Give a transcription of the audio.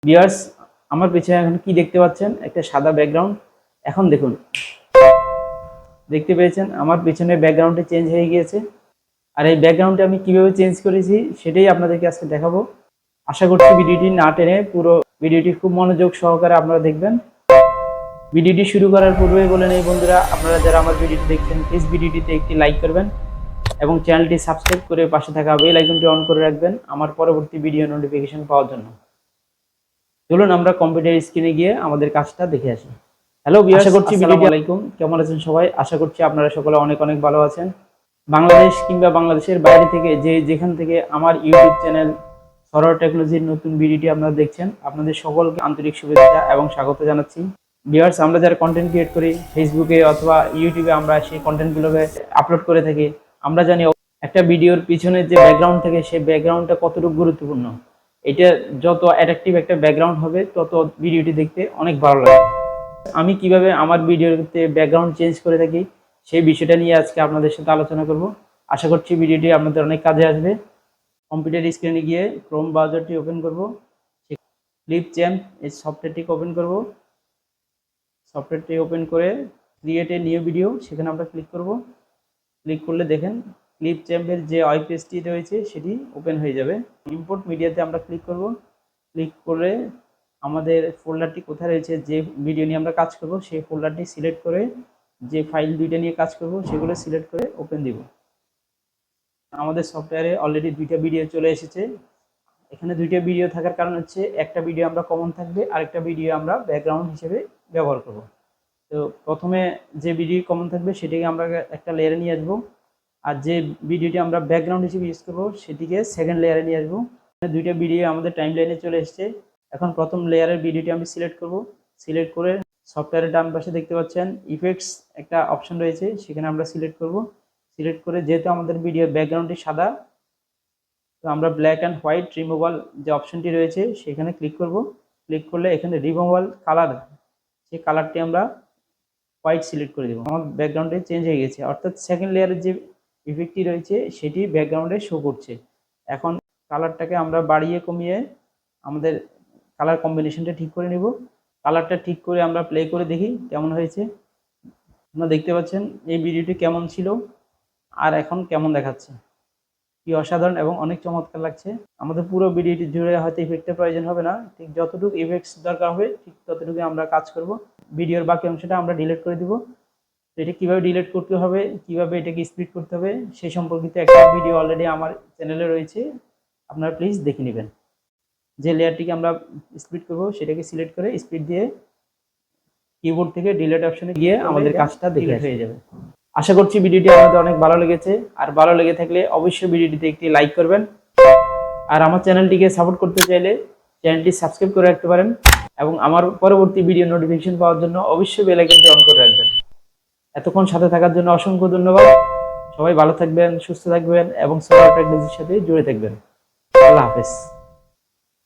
Viewers, আমার পিছনে এখন কি দেখতে পাচ্ছেন? একটা সাদা ব্যাকগ্রাউন্ড। এখন দেখুন, দেখতে পেয়েছেন আমার পিছনে ব্যাকগ্রাউন্ডটা চেঞ্জ হয়ে গিয়েছে। আর এই ব্যাকগ্রাউন্ডটা আমি কিভাবে চেঞ্জ করেছি সেটাই আপনাদেরকে আজকে দেখাবো। আশা করছি ভিডিওটি না টেনে পুরো ভিডিওটি খুব মনোযোগ সহকারে আপনারা দেখবেন। ভিডিওটি শুরু করার পূর্বেই বলে নেই বন্ধুরা, আপনারা যারা আমার ভিডিওটি দেখছেন প্লিজ ভিডিওটিতে একটি লাইক করবেন এবং চ্যানেলটি সাবস্ক্রাইব করে পাশে থাকা বেল আইকনটি অন করে রাখবেন আমার পরবর্তী ভিডিও নোটিফিকেশন পাওয়ার জন্য। চলুন আমরা কম্পিউটার স্ক্রিনে গিয়ে আমাদের কাজটা দেখে আসি। হ্যালো ভিউয়ার্স, আশা করছি ভিডিওটি আলাইকুম, কেমন আছেন সবাই? আশা করছি আপনারা সকলে অনেক অনেক ভালো আছেন। বাংলাদেশ কিংবা বাংলাদেশের বাইরে থেকে যেখান থেকে আমার ইউটিউব চ্যানেল সরোয়ার টেকনোলজির নতুন ভিডিওটি আপনারা দেখছেন, আপনাদের সকলকে আন্তরিক শুভেচ্ছা এবং স্বাগত জানাচ্ছি। ভিউয়ার্স, আমরা যারা কন্টেন্ট ক্রিয়েট করি ফেসবুকে অথবা ইউটিউবে, আমরা সেই কন্টেন্টগুলোকে আপলোড করে থাকি। আমরা জানি একটা ভিডিওর পিছনে যে ব্যাকগ্রাউন্ড থাকে সেই ব্যাকগ্রাউন্ডটা কতটুকু গুরুত্বপূর্ণ। এটা যত অ্যাট্রাকটিভ একটা ব্যাকগ্রাউন্ড হবে তত ভিডিওটি দেখতে অনেক ভালো লাগে। আমি কিভাবে আমার ভিডিওতে ব্যাকগ্রাউন্ড চেঞ্জ করে থাকি সেই বিষয়টা নিয়ে আজকে আপনাদের সাথে আলোচনা করব। আশা করছি ভিডিওটি আপনাদের অনেক কাজে আসবে। কম্পিউটার স্ক্রিনে গিয়ে ক্রোম ব্রাউজারটি ওপেন করব, ক্লিপচ্যাম্প এই সফটওয়্যারটিকে ওপেন করব। সফটওয়্যারটি ওপেন করে ক্রিয়েট এ নিউ ভিডিও সেখানে আমরা ক্লিক করব। ক্লিক করলে দেখেন ক্লিপচ্যাম্পের যে ওয়েব পেজটি রয়েছে সেটি ওপেন হয়ে যাবে। ইম্পোর্ট মিডিয়াতে আমরা ক্লিক করব। ক্লিক করে আমাদের ফোল্ডারটি কোথায় রয়েছে, যে ভিডিও নিয়ে আমরা কাজ করব সেই ফোল্ডারটি সিলেক্ট করে যে ফাইল দুইটা নিয়ে কাজ করব সেগুলো সিলেক্ট করে ওপেন দিব। আমাদের সফটওয়্যারে অলরেডি দুইটা ভিডিও চলে এসেছে। এখানে দুইটা ভিডিও থাকার কারণ হচ্ছে একটা ভিডিও আমরা কমন থাকবে, আরেকটা ভিডিও আমরা ব্যাকগ্রাউন্ড হিসেবে ব্যবহার করব। তো প্রথমে যে ভিডিও কমন থাকবে সেটিকে আমরা একটা লেয়ারে নিয়ে আসবো, আর যে ভিডিওটি আমরা ব্যাকগ্রাউন্ড হিসেবে ইউজ করবো সেটিকে সেকেন্ড লেয়ারে নিয়ে আসবো। দুইটা ভিডিও আমাদের টাইম লাইনে চলে এসছে। এখন প্রথম লেয়ারের ভিডিওটি আমি সিলেক্ট করব। সিলেক্ট করে সফটওয়্যারের ডান পাশে দেখতে পাচ্ছেন ইফেক্টস একটা অপশন রয়েছে, সেখানে আমরা সিলেক্ট করব। সিলেক্ট করে যেহেতু আমাদের ভিডিওর ব্যাকগ্রাউন্ডটি সাদা, তো আমরা ব্ল্যাক অ্যান্ড হোয়াইট রিমুভাল যে অপশনটি রয়েছে সেখানে ক্লিক করব। ক্লিক করলে এখানে রিমুভাল কালার, সেই কালারটি আমরা হোয়াইট সিলেক্ট করে দেবো। আমার ব্যাকগ্রাউন্ডে চেঞ্জ হয়ে গেছে, অর্থাৎ সেকেন্ড লেয়ারের যে ইফেক্টটি রয়েছে সেটি ব্যাকগ্রাউন্ডে শো করছে। এখন কালারটাকে আমরা বাড়িয়ে কমিয়ে আমাদের কালার কম্বিনেশনটা ঠিক করে নেব। কালারটা ঠিক করে আমরা প্লে করে দেখি কেমন হয়েছে। আপনারা দেখতে পাচ্ছেন এই ভিডিওটি কেমন ছিল আর এখন কেমন দেখাচ্ছে, কি অসাধারণ এবং অনেক চমৎকার লাগছে। আমাদের পুরো ভিডিওটি জুড়ে হয়তো ইফেক্টের প্রয়োজন হবে না, ঠিক যতটুকু ইফেক্টস দরকার হবে ঠিক ততটুকু আমরা কাজ করব। ভিডিওর বাকি অংশটা আমরা ডিলিট করে দিব। এটা কিভাবে ডিলিট করতে হবে, কিভাবে এটাকে স্প্লিট করতে হবে সেই সম্পর্কিত একটা ভিডিও অলরেডি আমার চ্যানেলে রয়েছে, আপনারা প্লিজ দেখে নেবেন। যে লেয়ারটিকে আমরা স্প্লিট করব সেটাকে সিলেক্ট করে স্প্লিট দিয়ে কিবোর্ড থেকে ডিলিট অপশনে গিয়ে আমাদের কাজটা দেখে হয়ে যাবে। আশা করছি ভিডিওটি আপনাদের অনেক ভালো লেগেছে, আর ভালো লেগে থাকলে অবশ্যই ভিডিওটিতে একটি লাইক করবেন। আর আমার চ্যানেলটিকে সাপোর্ট করতে চাইলে চ্যানেলটি সাবস্ক্রাইব করে রাখতে পারেন এবং আমার পরবর্তী ভিডিও নোটিফিকেশন পাওয়ার জন্য অবশ্যই বেল আইকনটি অন করে রাখবেন। এতক্ষণ সাথে থাকার জন্য অসংখ্য ধন্যবাদ। সবাই ভালো থাকবেন, সুস্থ থাকবেন এবং সরোয়ার টেকনোলজির সাথে জুড়ে থাকবেন। আল্লাহ হাফেজ।